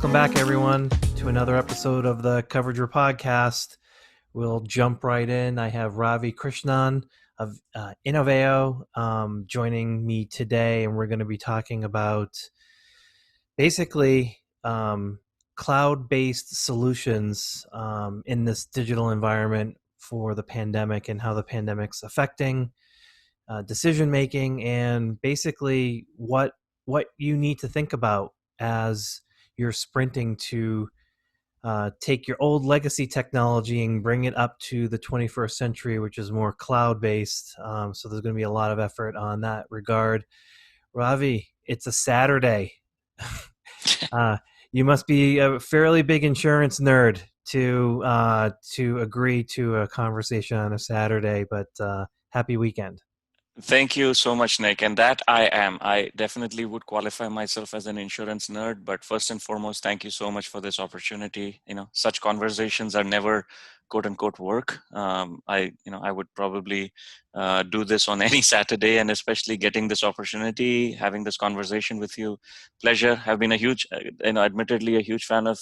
Welcome back, everyone, to another episode of the 𝐂𝐨𝐧𝐯 podcast. We'll jump right in. I have Ravi Krishnan of Innoveo joining me today, and we're going to be talking about basically cloud-based solutions in this digital environment for the pandemic and how the pandemic's affecting decision-making, and basically what you need to think about as you're sprinting to take your old legacy technology and bring it up to the 21st century, which is more cloud-based. So there's going to be a lot of effort on that regard. Ravi, it's a Saturday. You must be a fairly big insurance nerd to agree to a conversation on a Saturday, but happy weekend. Thank you so much, Nick. And that I am. I definitely would qualify myself as an insurance nerd. But first and foremost, thank you so much for this opportunity. Such conversations are never quote unquote work. I would probably do this on any Saturday, and especially getting this opportunity, having this conversation with you. Pleasure. I've been admittedly a huge fan of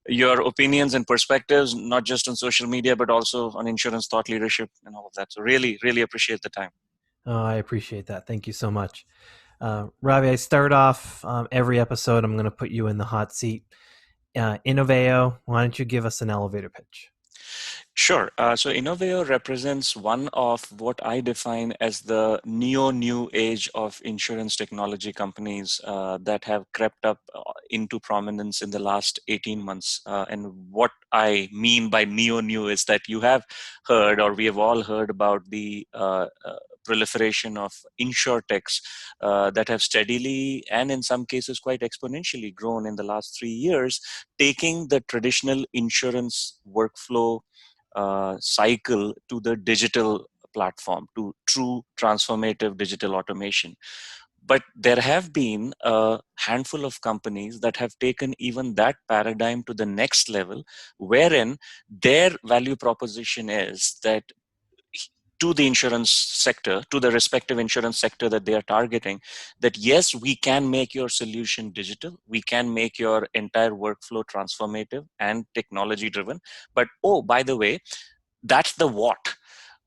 your opinions and perspectives, not just on social media, but also on insurance thought leadership and all of that. So really, really appreciate the time. Oh, I appreciate that. Thank you so much. Ravi, I start off every episode, I'm going to put you in the hot seat. Innoveo, why don't you give us an elevator pitch? Sure. So Innoveo represents one of what I define as the new age of insurance technology companies that have crept up into prominence in the last 18 months. And what I mean by new is that you have heard, or we have all heard about the proliferation of insurtechs that have steadily and in some cases quite exponentially grown in the last 3 years, taking the traditional insurance workflow cycle to the digital platform, to true transformative digital automation. But there have been a handful of companies that have taken even that paradigm to the next level, wherein their value proposition is that to the insurance sector, to the respective insurance sector that they are targeting, that yes, we can make your solution digital, we can make your entire workflow transformative and technology driven. But oh, by the way, that's the what.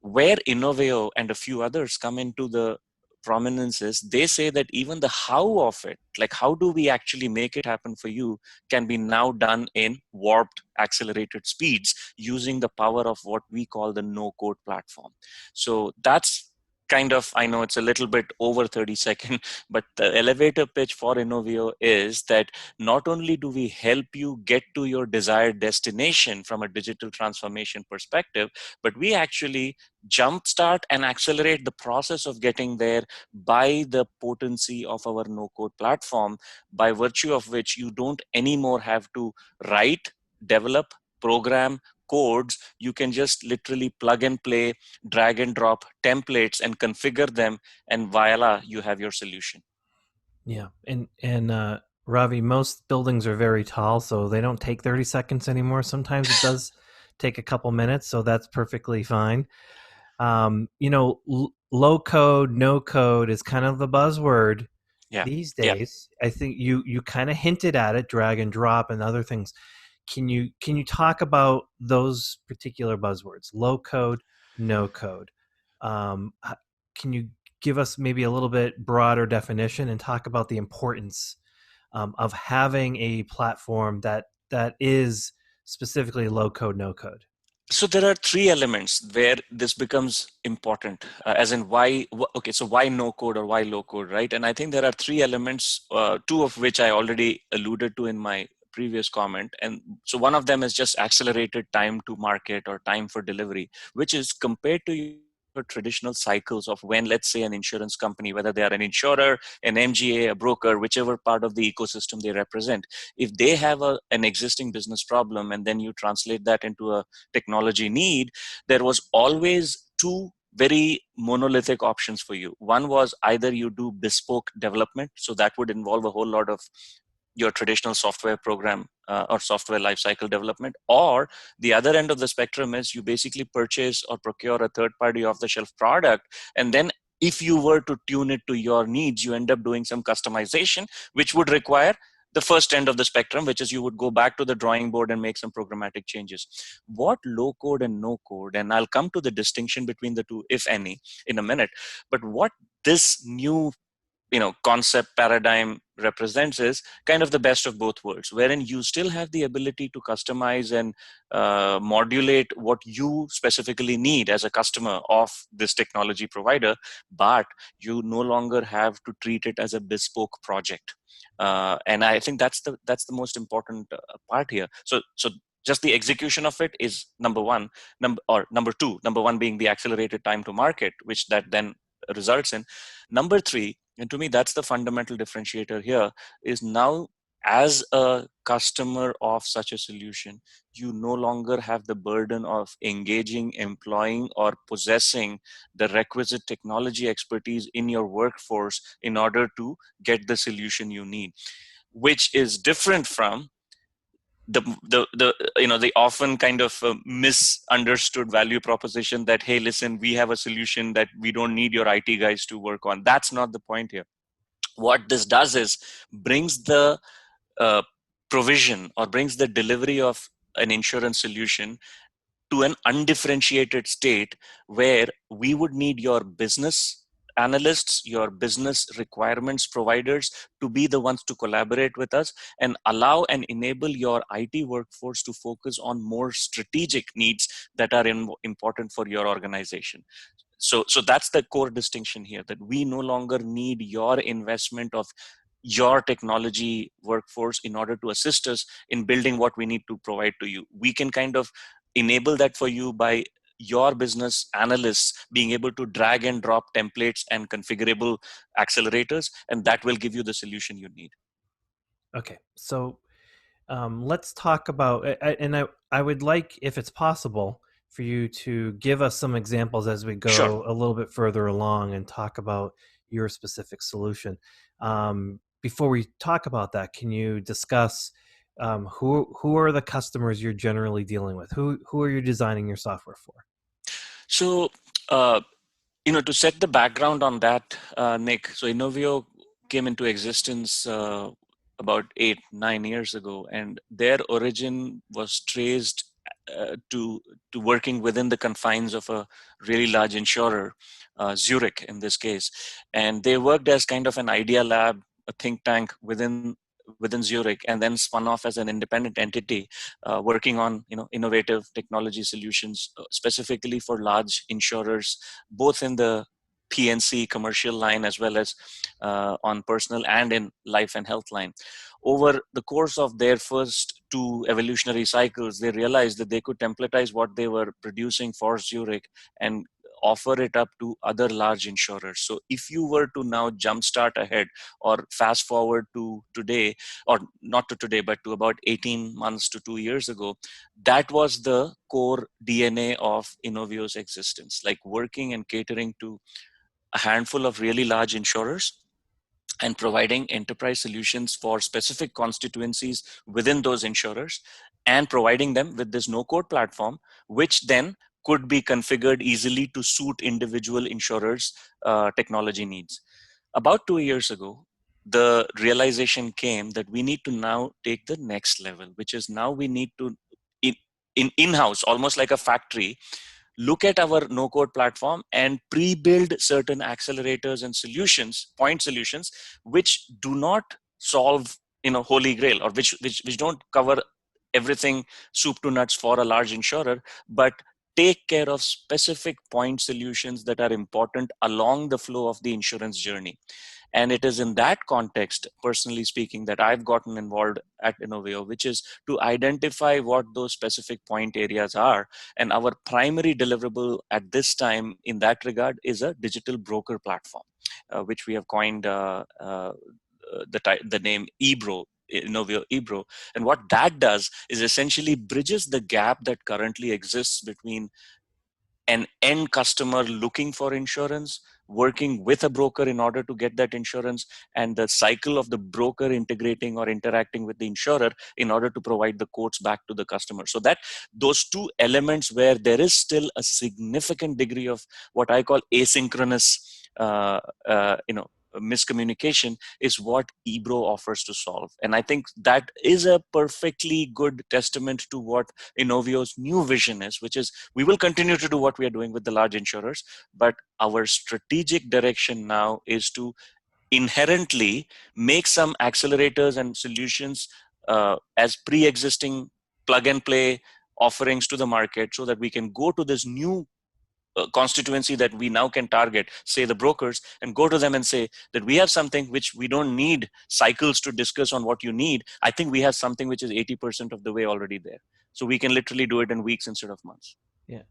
Where Innoveo and a few others come into the prominence is they say that even the how of it, like how do we actually make it happen for you, can be now done in warped accelerated speeds using the power of what we call the no-code platform. So that's kind of, I know it's a little bit over 30 seconds, but the elevator pitch for Innoveo is that not only do we help you get to your desired destination from a digital transformation perspective, but we actually jumpstart and accelerate the process of getting there by the potency of our no-code platform, by virtue of which you don't anymore have to write, develop, program, codes. You can just literally plug and play, drag and drop templates and configure them, and voila, you have your solution. Yeah, and Ravi, most buildings are very tall, so they don't take 30 seconds anymore. Sometimes it does take a couple minutes, so that's perfectly fine. Low code, no code is kind of the buzzword these days. I think you kind of hinted at it, drag and drop and other things. Can you talk about those particular buzzwords? Low code, no code. Can you give us maybe a little bit broader definition and talk about the importance of having a platform that is specifically low code, no code? So there are three elements where this becomes important, as in why, okay, so why no code or why low code, right? And I think there are three elements, two of which I already alluded to in my previous comment. And so one of them is just accelerated time to market or time for delivery, which is compared to your traditional cycles of when, let's say, an insurance company, whether they are an insurer, an MGA, a broker, whichever part of the ecosystem they represent, if they have an existing business problem and then you translate that into a technology need, there was always two very monolithic options for you. One was either you do bespoke development, so that would involve a whole lot of your traditional software program or software lifecycle development, or the other end of the spectrum is you basically purchase or procure a third-party off-the-shelf product, and then if you were to tune it to your needs, you end up doing some customization, which would require the first end of the spectrum, which is you would go back to the drawing board and make some programmatic changes. What low code and no code, and I'll come to the distinction between the two, if any, in a minute, but what this new concept paradigm represents is kind of the best of both worlds, wherein you still have the ability to customize and modulate what you specifically need as a customer of this technology provider, but you no longer have to treat it as a bespoke project. And I think that's the most important part here. So just the execution of it is number one. Number two, number one being the accelerated time to market, which that then results in. Number three, and to me that's the fundamental differentiator here, is now as a customer of such a solution, you no longer have the burden of engaging, employing, or possessing the requisite technology expertise in your workforce in order to get the solution you need, which is different from the often kind of misunderstood value proposition that, hey, listen, we have a solution that we don't need your IT guys to work on. That's not the point here. What this does is brings the uh, provision or brings the delivery of an insurance solution to an undifferentiated state where we would need your business analysts, your business requirements providers to be the ones to collaborate with us and allow and enable your IT workforce to focus on more strategic needs that are important for your organization. So that's the core distinction here, that we no longer need your investment of your technology workforce in order to assist us in building what we need to provide to you. We can kind of enable that for you by your business analysts being able to drag and drop templates and configurable accelerators, and that will give you the solution you need. Okay, so let's talk about, and I would like, if it's possible, for you to give us some examples as we go Sure. a little bit further along and talk about your specific solution. Before we talk about that, can you discuss who are the customers you're generally dealing with? Who are you designing your software for? So, to set the background on that, Nick, so Innoveo came into existence about 8-9 years ago, and their origin was traced to working within the confines of a really large insurer, Zurich in this case, and they worked as kind of an idea lab, a think tank within Zurich, and then spun off as an independent entity, working on innovative technology solutions specifically for large insurers, both in the PNC commercial line as well as on personal and in life and health line. Over the course of their first two evolutionary cycles, they realized that they could templatize what they were producing for Zurich and offer it up to other large insurers. So if you were to now jumpstart ahead or fast forward to today, or not to today, but to about 18 months to 2 years ago, that was the core DNA of Innoveo's existence, like working and catering to a handful of really large insurers and providing enterprise solutions for specific constituencies within those insurers and providing them with this no-code platform, which then could be configured easily to suit individual insurers' technology needs. About 2 years ago, the realization came that we need to now take the next level, which is now we need to, in-house, almost like a factory, look at our no-code platform and pre-build certain accelerators and solutions, point solutions, which do not solve, holy grail, or which don't cover everything soup to nuts for a large insurer, but take care of specific point solutions that are important along the flow of the insurance journey. And it is in that context, personally speaking, that I've gotten involved at Innoveo, which is to identify what those specific point areas are. And our primary deliverable at this time in that regard is a digital broker platform, which we have coined the name Ebro, Innoveo Ebro. And what that does is essentially bridges the gap that currently exists between an end customer looking for insurance, working with a broker in order to get that insurance, and the cycle of the broker integrating or interacting with the insurer in order to provide the quotes back to the customer. So that those two elements where there is still a significant degree of what I call asynchronous miscommunication is what Ebro offers to solve. And I think that is a perfectly good testament to what Innoveo's new vision is, which is we will continue to do what we are doing with the large insurers, but our strategic direction now is to inherently make some accelerators and solutions as pre-existing plug and play offerings to the market, so that we can go to this new constituency that we now can target, say the brokers, and go to them and say that we have something which we don't need cycles to discuss on what you need. I think we have something which is 80% of the way already there. So we can literally do it in weeks instead of months. Yeah.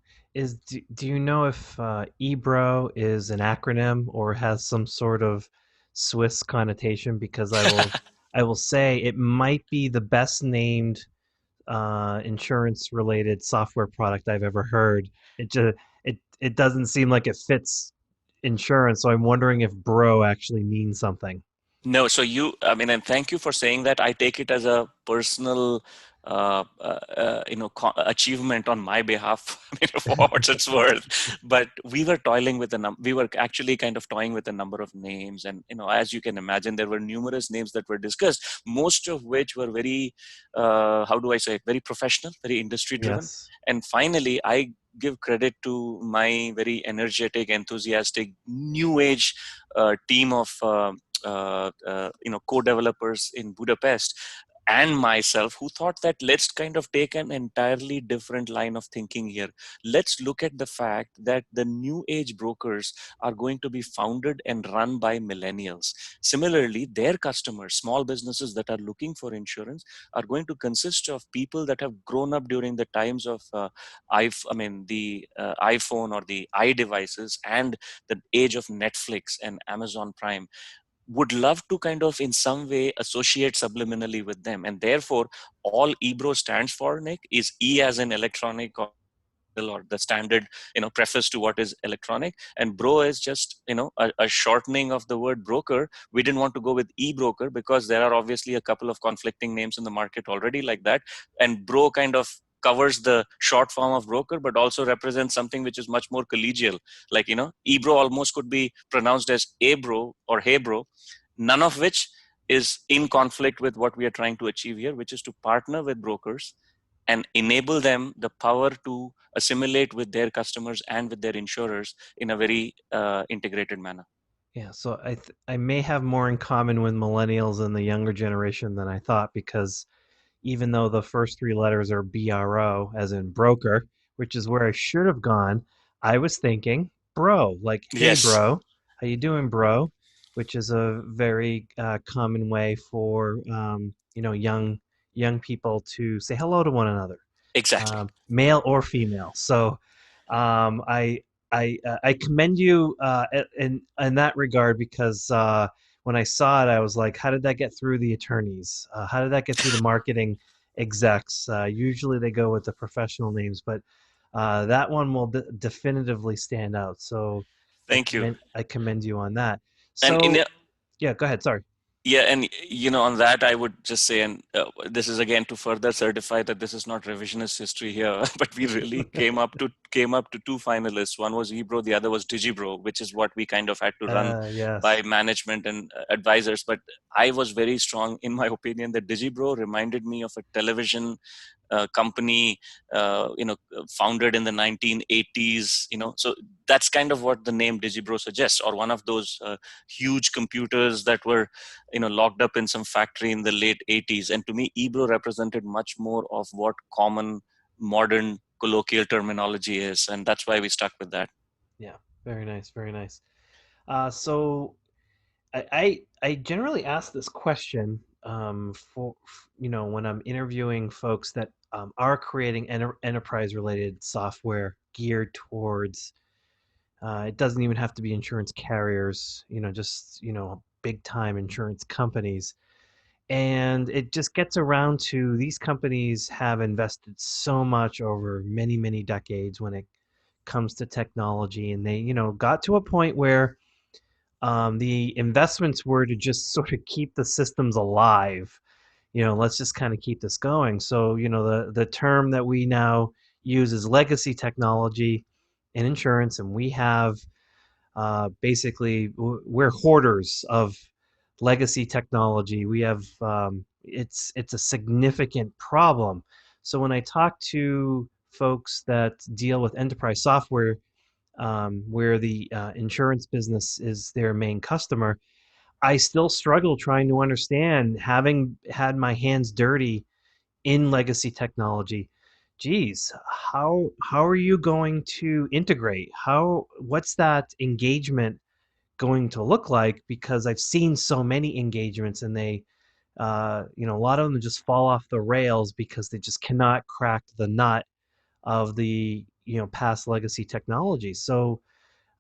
Do you know if Ebro is an acronym or has some sort of Swiss connotation? Because I will say it might be the best named insurance related software product I've ever heard. It doesn't seem like it fits insurance, so I'm wondering if bro actually means something. No, so I mean, and thank you for saying that. I take it as a personal, achievement on my behalf, I mean, for what it's worth. But we were toiling with we were actually kind of toying with a number of names. And, as you can imagine, there were numerous names that were discussed, most of which were very, how do I say it, very professional, very industry driven. Yes. And finally, I give credit to my very energetic, enthusiastic, new age team of co-developers in Budapest and myself, who thought that let's kind of take an entirely different line of thinking here. Let's look at the fact that the new age brokers are going to be founded and run by millennials. Similarly, their customers, small businesses that are looking for insurance, are going to consist of people that have grown up during the times of the iPhone or the iDevices and the age of Netflix and Amazon Prime. Would love to kind of in some way associate subliminally with them. And therefore, all Ebro stands for, Nick, is E as in electronic, or the standard preface to what is electronic, and bro is just a shortening of the word broker. We didn't want to go with e-broker because there are obviously a couple of conflicting names in the market already like that, and bro kind of covers the short form of broker but also represents something which is much more collegial, like ebro almost could be pronounced as abro or hey bro, none of which is in conflict with what we are trying to achieve here, which is to partner with brokers and enable them the power to assimilate with their customers and with their insurers in a very integrated manner. Yeah, so I may have more in common with millennials and the younger generation than I thought, because even though the first three letters are BRO, as in broker, which is where I should have gone, I was thinking bro, like, hey, Yes, bro, how you doing, bro? Which is a very common way for young people to say hello to one another, exactly. male or female. So I I commend you in that regard, because when I saw it, I was like, how did that get through the attorneys? How did that get through the marketing execs? Usually they go with the professional names, but that one will definitively stand out. So Thank you. I commend you on that. And in So yeah, go ahead. Sorry. Yeah, and on that, I would just say, and this is again to further certify that this is not revisionist history here, but we really came up to two finalists. One was Ebro, the other was Digibro, which is what we kind of had to run Yes. by management and advisors. But I was very strong in my opinion that Digibro reminded me of a television company, founded in the 1980s. So that's kind of what the name Digibro suggests, or one of those huge computers that were locked up in some factory in the late 80s. And to me, Ebro represented much more of what common modern colloquial terminology is, and that's why we stuck with that. Yeah. Very nice. Very nice. So I generally ask this question for when I'm interviewing folks that are creating enterprise related software geared towards, it doesn't even have to be insurance carriers, just big time insurance companies. And it just gets around to, these companies have invested so much over many, many decades when it comes to technology, and they got to a point where the investments were to just sort of keep the systems alive. Let's just kind of keep this going. So the term that we now use is legacy technology in insurance, and we have Basically, we're hoarders of legacy technology. We have it's a significant problem. So when I talk to folks that deal with enterprise software, where the insurance business is their main customer, I still struggle trying to understand, having had my hands dirty in legacy technology. Geez, how are you going to integrate? What's that engagement going to look like? Because I've seen so many engagements, and they a lot of them just fall off the rails because they just cannot crack the nut of the past legacy technology. So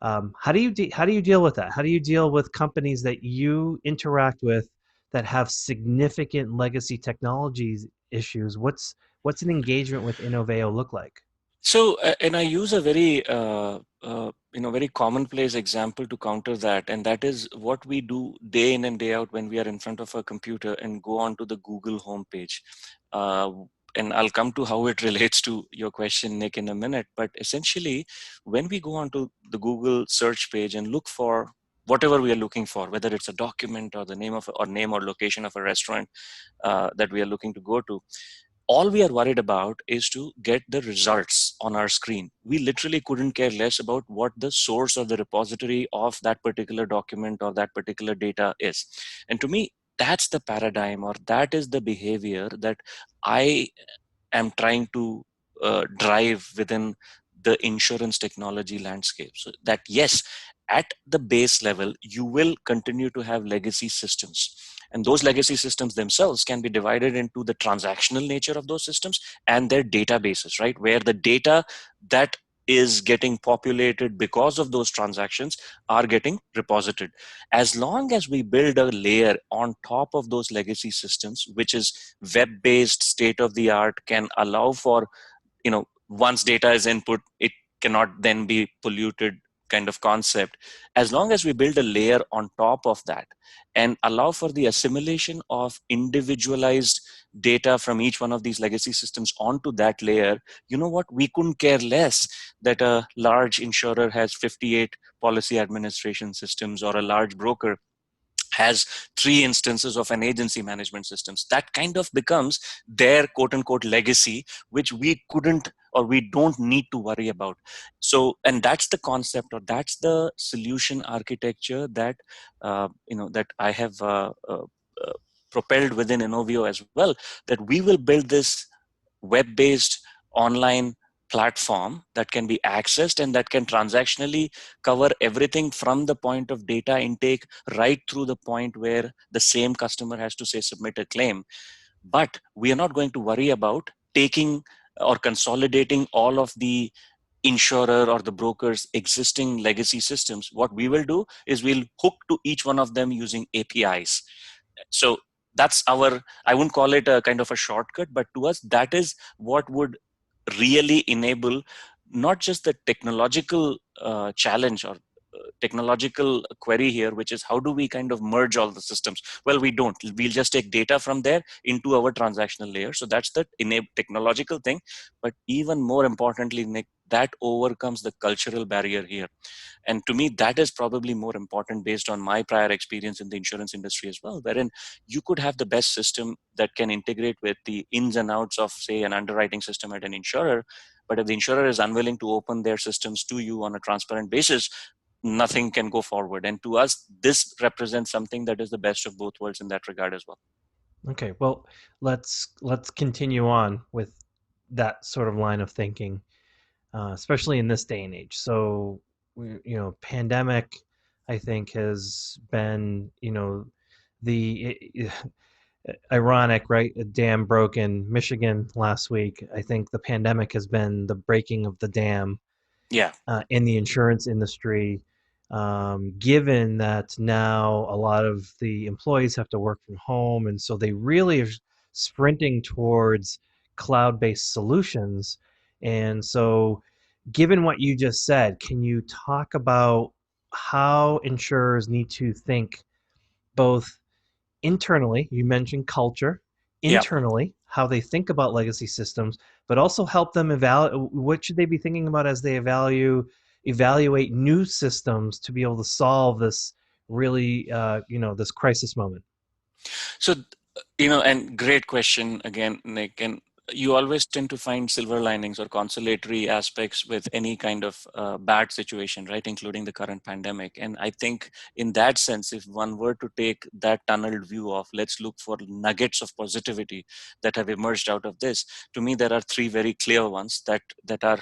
how do you deal with that? How do you deal with companies that you interact with that have significant legacy technologies issues? What's an engagement with Innoveo look like? So, and I use a very, very commonplace example to counter that, and that is what we do day in and day out when we are in front of a computer and go onto the Google homepage. Uh, and I'll come to how it relates to your question, Nick, in a minute. But essentially, when we go onto the Google search page and look for whatever we are looking for, whether it's a document or the name or location of a restaurant that we are looking to go to, all we are worried about is to get the results on our screen. We literally couldn't care less about what the source or the repository of that particular document or that particular data is. And to me, that's the paradigm, or that is the behavior that I am trying to drive within the insurance technology landscape. So that, yes, at the base level, you will continue to have legacy systems. And those legacy systems themselves can be divided into the transactional nature of those systems and their databases, right? Where the data that is getting populated because of those transactions are getting reposited. As long as we build a layer on top of those legacy systems, which is web-based, state-of-the-art, can allow for, once data is input, it cannot then be polluted kind of concept. As long as we build a layer on top of that and allow for the assimilation of individualized data from each one of these legacy systems onto that layer, you know what, we couldn't care less that a large insurer has 58 policy administration systems, or a large broker has 3 instances of an agency management systems. That kind of becomes their quote unquote legacy, which we couldn't, or we don't need to worry about. So, and that's the concept, or that's the solution architecture that that I have propelled within Innoveo as well, that we will build this web-based online platform that can be accessed and that can transactionally cover everything from the point of data intake right through the point where the same customer has to, say, submit a claim. But we are not going to worry about taking or consolidating all of the insurer or the broker's existing legacy systems. What we will do is we'll hook to each one of them using APIs. So that's our, I wouldn't call it a kind of a shortcut, but to us, that is what would really enable not just the technological challenge or technological query here, which is how do we kind of merge all the systems? Well, we don't. We'll just take data from there into our transactional layer. So that's the technological thing. But even more importantly, Nick, that overcomes the cultural barrier here. And to me, that is probably more important based on my prior experience in the insurance industry as well, wherein you could have the best system that can integrate with the ins and outs of, say, an underwriting system at an insurer. But if the insurer is unwilling to open their systems to you on a transparent basis, nothing can go forward. And to us, this represents something that is the best of both worlds in that regard as well. Okay, well, let's continue on with that sort of line of thinking, especially in this day and age. So, pandemic, I think, has been, the ironic, right? A dam broke in Michigan last week. I think the pandemic has been the breaking of the dam Yeah. in the insurance industry, given that now a lot of the employees have to work from home. And so they really are sprinting towards cloud based solutions. And so, given what you just said, can you talk about how insurers need to think both internally? You mentioned culture, Yeah. internally, how they think about legacy systems, but also help them evaluate what should they be thinking about as they evaluate new systems to be able to solve this really, this crisis moment? So, and great question again, Nick. And you always tend to find silver linings or consolatory aspects with any kind of bad situation, right? Including the current pandemic. And I think in that sense, if one were to take that tunneled view of let's look for nuggets of positivity that have emerged out of this, to me, there are three very clear ones that are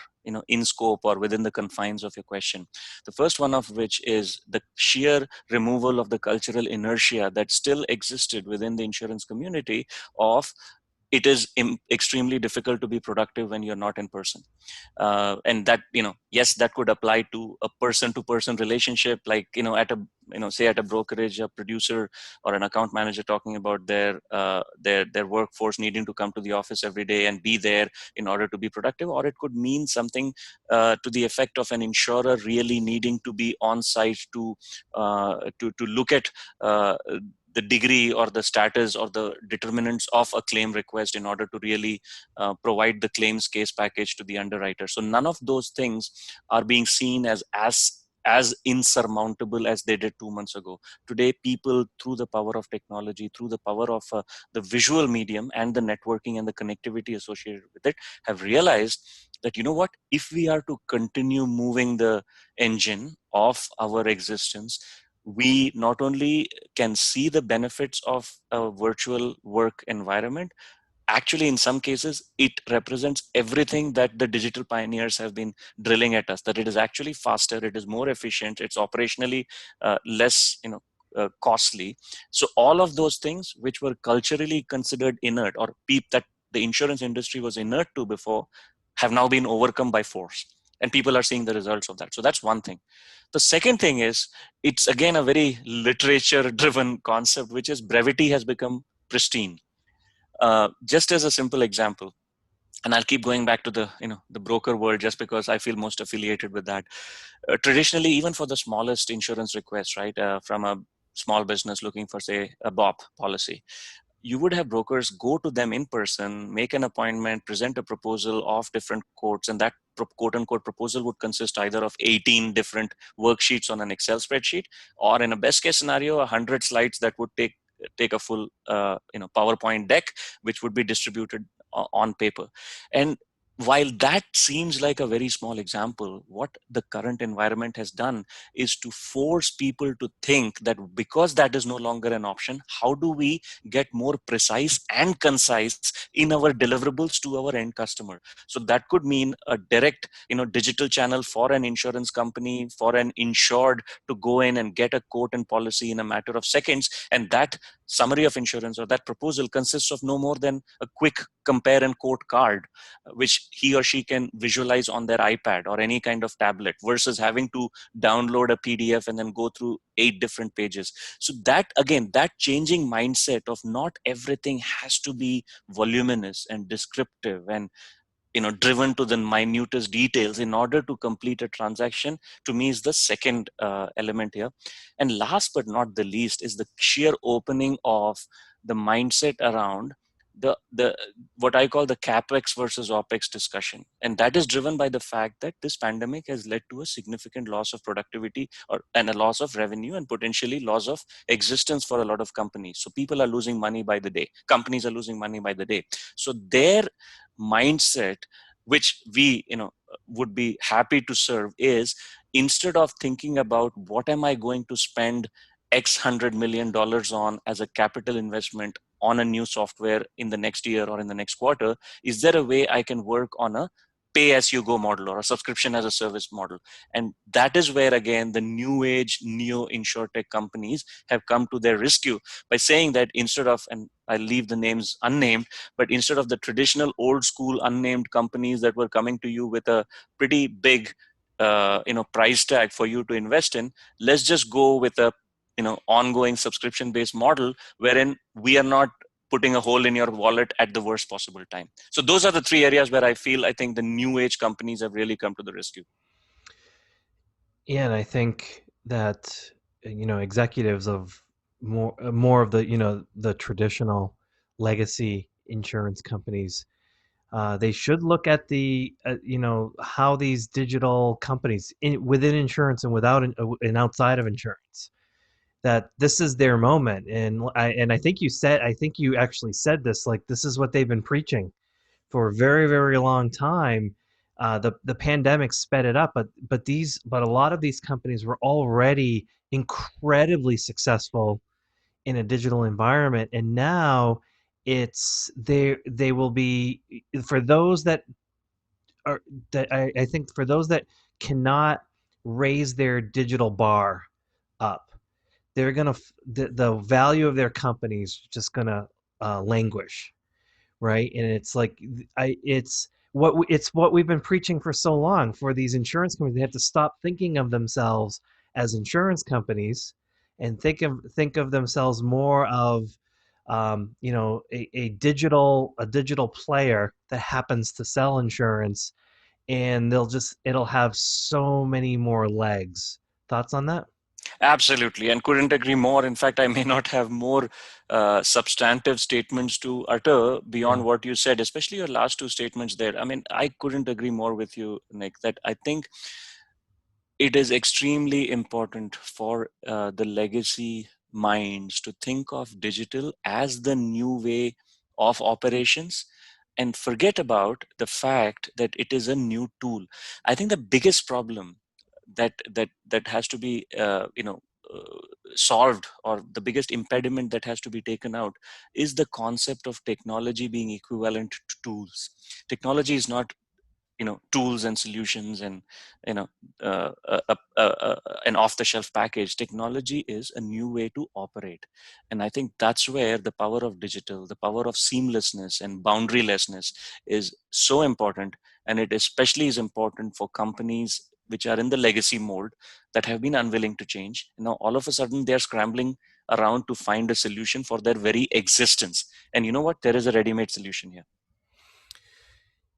in scope or within the confines of your question. The first one of which is the sheer removal of the cultural inertia that still existed within the insurance community of it is extremely difficult to be productive when you're not in person. And that, yes, that could apply to a person-to-person relationship, like, at a, say at a brokerage, a producer or an account manager talking about their workforce needing to come to the office every day and be there in order to be productive. Or it could mean something to the effect of an insurer really needing to be on site to look at the degree or the status or the determinants of a claim request in order to really provide the claims case package to the underwriter. So none of those things are being seen as insurmountable as they did 2 months ago. Today, people, through the power of technology, through the power of the visual medium and the networking and the connectivity associated with it, have realized that, what, if we are to continue moving the engine of our existence, we not only can see the benefits of a virtual work environment. Actually, in some cases, it represents everything that the digital pioneers have been drilling at us, that it is actually faster, it is more efficient, it's operationally less costly. So all of those things which were culturally considered inert, or that the insurance industry was inert to before, have now been overcome by force, and people are seeing the results of that. So that's one thing. The second thing is, it's again a very literature driven concept, which is brevity has become pristine. Just as a simple example, and I'll keep going back to the broker world just because I feel most affiliated with that. Traditionally, even for the smallest insurance request, right, from a small business looking for, say, a BOP policy, you would have brokers go to them in person, make an appointment, present a proposal of different quotes, and that quote unquote proposal would consist either of 18 different worksheets on an Excel spreadsheet, or in a best case scenario, 100 slides that would take a full PowerPoint deck, which would be distributed on paper. And while that seems like a very small example, what the current environment has done is to force people to think that because that is no longer an option, how do we get more precise and concise in our deliverables to our end customer? So that could mean a direct, digital channel for an insurance company, for an insured to go in and get a quote and policy in a matter of seconds. And that summary of insurance or that proposal consists of no more than a quick compare and quote card, which he or she can visualize on their iPad or any kind of tablet, versus having to download a PDF and then go through 8 different pages. So that, again, that changing mindset of not everything has to be voluminous and descriptive and driven to the minutest details in order to complete a transaction, to me is the second element here. And last but not the least is the sheer opening of the mindset around the what I call the capex versus opex discussion. And that is driven by the fact that this pandemic has led to a significant loss of productivity and a loss of revenue, and potentially loss of existence for a lot of companies. So people are losing money by the day, companies are losing money by the day. So their mindset, which we would be happy to serve, is instead of thinking about what am I going to spend $100 million on as a capital investment on a new software in the next year or in the next quarter, is there a way I can work on a pay as you go model or a subscription as a service model? And that is where, again, the new age neo insurtech companies have come to their rescue by saying that instead of, and I leave the names unnamed, but instead of the traditional old school unnamed companies that were coming to you with a pretty big price tag for you to invest in, let's just go with a ongoing subscription based model wherein we are not putting a hole in your wallet at the worst possible time. So those are the three areas where I think the new age companies have really come to the rescue. Yeah, and I think that executives of more of the the traditional legacy insurance companies They should look at the how these digital companies within insurance and and outside of insurance, that this is their moment. And I think I think you actually said this, like this is what they've been preaching for a very, very long time. The pandemic sped it up, but a lot of these companies were already incredibly successful in a digital environment, and now they will be, for those that are that I think for those that cannot raise their digital bar up, they're gonna the value of their companies just gonna languish, right? And it's like it's what we've been preaching for so long for these insurance companies. They have to stop thinking of themselves as insurance companies and think of themselves more of a digital player that happens to sell insurance, and it'll have so many more legs. Thoughts on that? Absolutely, and couldn't agree more. In fact, I may not have more substantive statements to utter Yeah. beyond what you said, especially your last two statements there. I mean, I couldn't agree more with you, Nick, that I think it is extremely important for the legacy minds to think of digital as the new way of operations and forget about the fact that it is a new tool. I think the biggest problem that has to be solved, or the biggest impediment that has to be taken out, is the concept of technology being equivalent to tools. Technology is not tools and solutions and you know an off-the-shelf package. Technology is a new way to operate, and I think that's where the power of digital, the power of seamlessness and boundarylessness is so important. And it especially is important for companies which are in the legacy mode, that have been unwilling to change. Now all of a sudden they're scrambling around to find a solution for their very existence, and you know what, there is a ready-made solution here.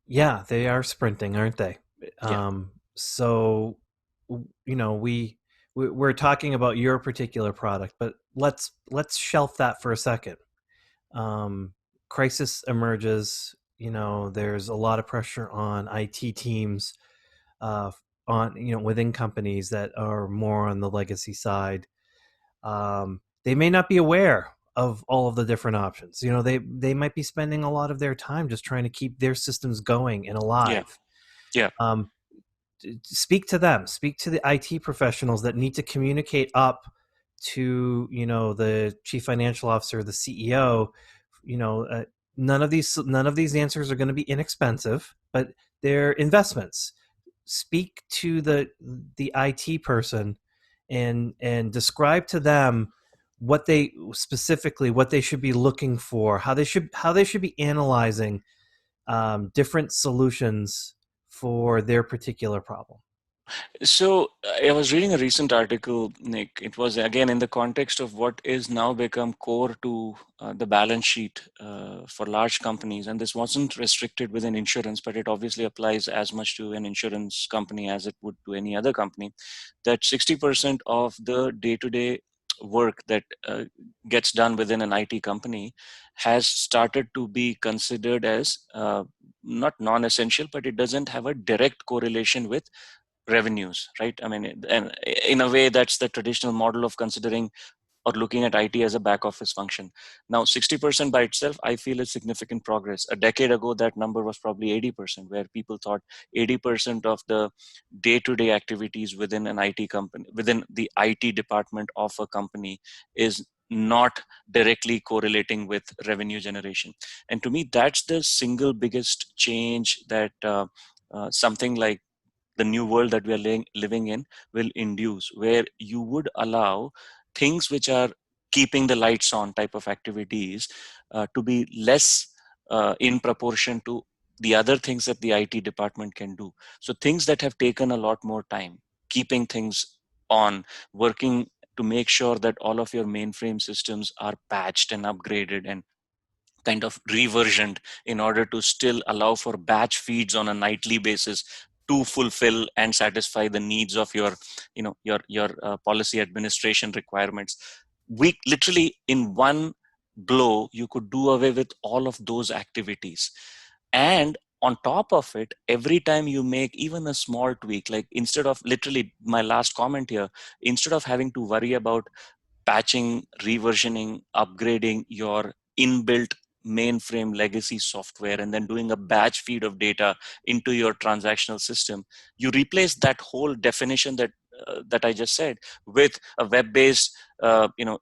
Yeah, they are sprinting, aren't they? Yeah. So, we're talking about your particular product, but let's shelf that for a second. Um, Crisis emerges. There's a lot of pressure on IT teams, uh, within companies that are more on the legacy side. They may not be aware of all of the different options. They might be spending a lot of their time just trying to keep their systems going and Yeah. alive. Yeah. um, Speak to them, speak to the IT professionals that need to communicate up to the chief financial officer, the CEO. you know uh, none of these answers are going to be inexpensive, but they're investments. Speak to the IT person and describe to them what they should be looking for, how they should be analyzing different solutions for their particular problem. So I was reading a recent article, Nick. It was again in the context of what is now become core to the balance sheet for large companies. And this wasn't restricted within insurance, but it obviously applies as much to an insurance company as it would to any other company. That 60% of the day-to-day work that gets done within an IT company has started to be considered as not non-essential, but it doesn't have a direct correlation with revenues, right? I mean, and in a way, that's the traditional model of considering or looking at IT as a back office function. Now, 60% by itself, I feel is significant progress. A decade ago, that number was probably 80%, where people thought 80% of the day-to-day activities within an IT company, within the IT department of a company, is not directly correlating with revenue generation. And to me, that's the single biggest change that something like the new world that we are living in will induce, where you would allow things which are keeping the lights on type of activities to be less in proportion to the other things that the IT department can do. So things that have taken a lot more time, keeping things on, working to make sure that all of your mainframe systems are patched and upgraded and kind of reversioned in order to still allow for batch feeds on a nightly basis to fulfill and satisfy the needs of your policy administration requirements. We literally, in one blow, you could do away with all of those activities. And on top of it, every time you make even a small tweak, like instead of, literally my last comment here, instead of having to worry about patching, reversioning, upgrading your inbuilt mainframe legacy software and then doing a batch feed of data into your transactional system, you replace that whole definition that I just said with a web-based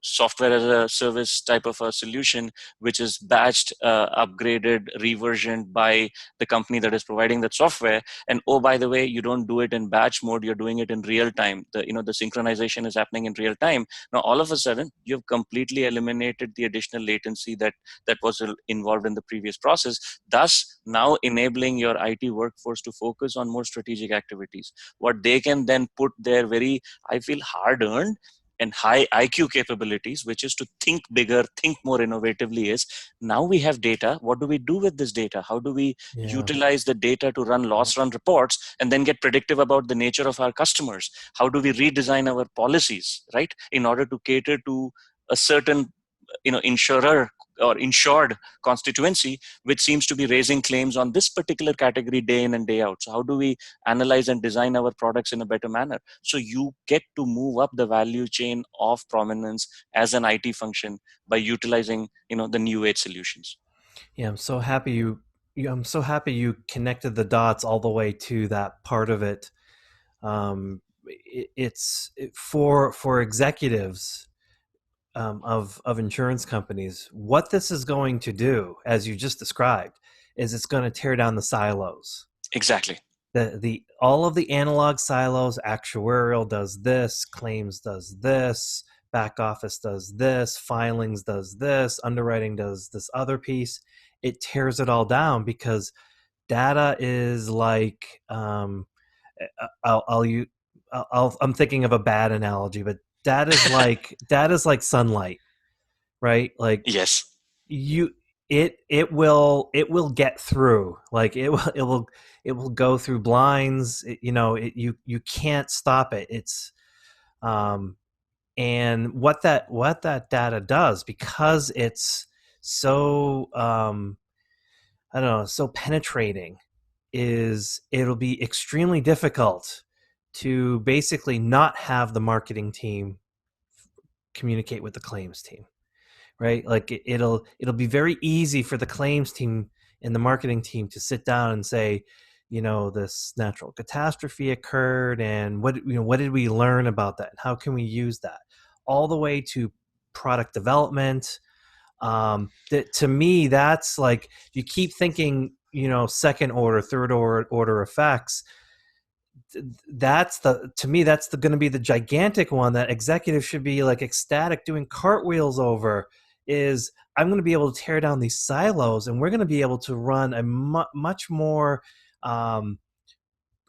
software as a service type of a solution, which is batched, upgraded, reversioned by the company that is providing that software. And oh, by the way, you don't do it in batch mode, you're doing it in real time. The synchronization is happening in real time. Now all of a sudden you've completely eliminated the additional latency that was involved in the previous process, thus now enabling your IT workforce to focus on more strategic activities. What they can then put their very, I feel, hard earned and high IQ capabilities, which is to think bigger, think more innovatively, is now we have data. What do we do with this data? How do we utilize the data to run loss run reports and then get predictive about the nature of our customers? How do we redesign our policies, right, in order to cater to a certain insurer or insured constituency which seems to be raising claims on this particular category day in and day out? So how do we analyze and design our products in a better manner? So you get to move up the value chain of prominence as an IT function by utilizing the new age solutions. Yeah, I'm so happy you connected the dots all the way to that part of it. For executives of insurance companies, what this is going to do, as you just described, is it's going to tear down the silos. Exactly. The all of the analog silos. Actuarial does this, claims does this, back office does this, filings does this, underwriting does this other piece. It tears it all down because data is like I'm thinking of a bad analogy, but data's like sunlight, right? Like Yes. you it will get through. Like it will go through blinds. You can't stop it. It's and what that data does, because it's so I don't know, so penetrating, is it'll be extremely difficult to basically not have the marketing team communicate with the claims team, right? Like it'll be very easy for the claims team and the marketing team to sit down and say, this natural catastrophe occurred, and what did we learn about that, and how can we use that, all the way to product development. That, to me, that's like, you keep thinking, second order, third order effects. To me, that's going to be the gigantic one that executives should be like ecstatic, doing cartwheels over. Is I'm going to be able to tear down these silos, and we're going to be able to run a much more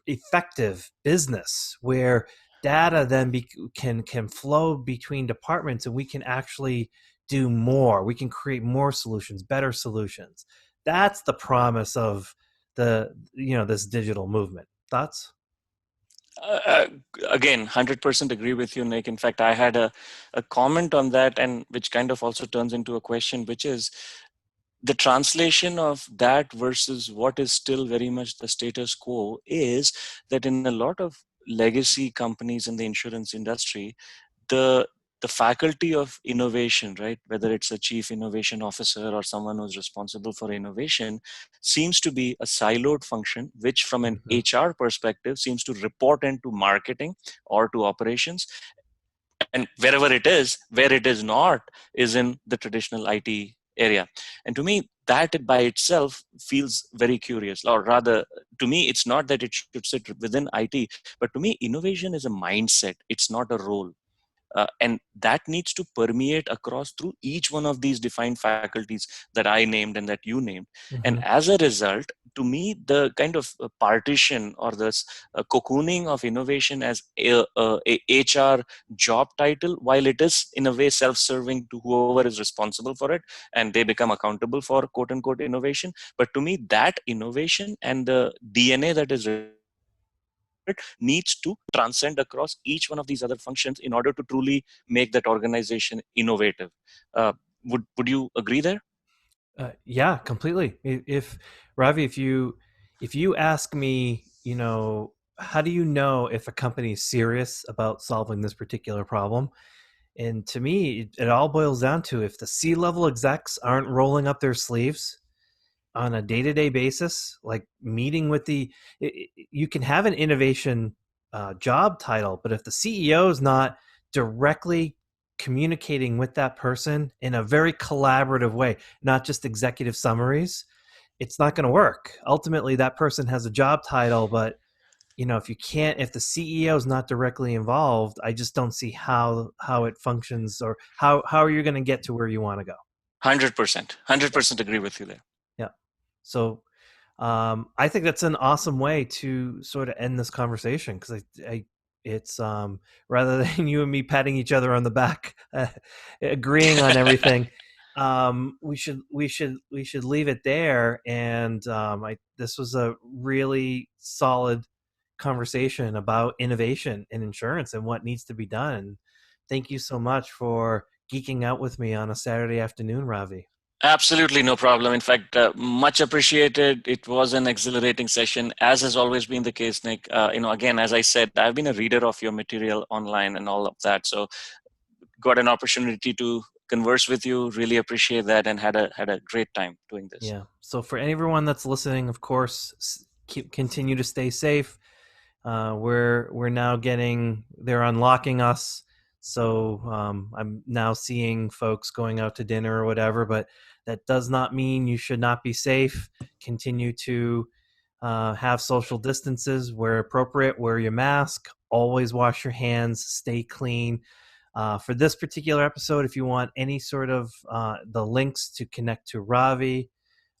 effective business where data then can flow between departments, and we can actually do more. We can create more solutions, better solutions. That's the promise of this digital movement. Thoughts? Uh, Again, 100% agree with you, Nick. In fact, I had a comment on that, and which kind of also turns into a question, which is the translation of that versus what is still very much the status quo, is that in a lot of legacy companies in the insurance industry, the the faculty of innovation, right, whether it's a chief innovation officer or someone who's responsible for innovation, seems to be a siloed function, which from an Mm-hmm. HR perspective seems to report into marketing or to operations. And wherever it is, where it is not, is in the traditional IT area. And to me, that by itself feels very curious. Or rather, to me, it's not that it should sit within IT, but to me, innovation is a mindset. It's not a role. And that needs to permeate across through each one of these defined faculties that I named and that you named. And Mm-hmm. as a result, to me, the kind of partition or this cocooning of innovation as a HR job title, while it is in a way self-serving to whoever is responsible for it, and they become accountable for quote unquote innovation. But to me, that innovation and the DNA that is needs to transcend across each one of these other functions in order to truly make that organization innovative. Uh, would you agree there? Yeah, completely. If Ravi, if you ask me, how do you know if a company is serious about solving this particular problem? And to me, it all boils down to if the C-level execs aren't rolling up their sleeves on a day-to-day basis, like meeting with you can have an innovation job title, but if the CEO is not directly communicating with that person in a very collaborative way, not just executive summaries, it's not going to work. Ultimately, that person has a job title, but if the CEO is not directly involved, I just don't see how it functions, or how are you going to get to where you want to go. 100%, Yeah. 100% agree with you there. Yeah. So I think that's an awesome way to sort of end this conversation, because it's rather than you and me patting each other on the back, agreeing on everything, we should leave it there. And this was a really solid conversation about innovation in insurance and what needs to be done. Thank you so much for geeking out with me on a Saturday afternoon, Ravi. Absolutely no problem. In fact, much appreciated. It was an exhilarating session, as has always been the case, Nick. Again, as I said, I've been a reader of your material online and all of that. So got an opportunity to converse with you. Really appreciate that, and had a great time doing this. Yeah. So for everyone that's listening, of course, continue to stay safe. We're now they're unlocking us. So I'm now seeing folks going out to dinner or whatever, but that does not mean you should not be safe. Continue to have social distances where appropriate, wear your mask, always wash your hands, stay clean. For this particular episode, if you want any sort of the links to connect to Ravi,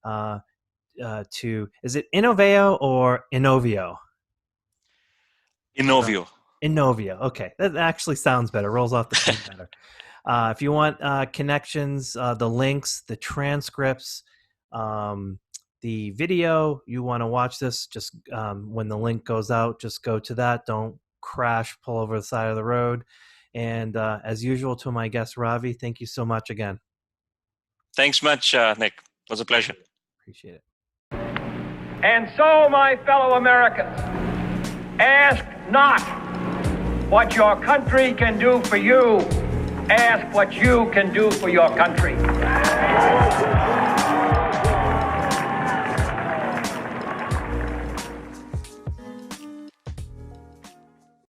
is it Innoveo or Innoveo? Innoveo. Innoveo. Okay, that actually sounds better. Rolls off the tongue better. If you want connections, the links, the transcripts, the video, you want to watch this, just when the link goes out, just go to that. Don't crash, pull over the side of the road. And as usual, to my guest, Ravi, thank you so much again. Thanks much, Nick. It was a pleasure. Appreciate it. And so, my fellow Americans, ask not what your country can do for you. Ask what you can do for your country.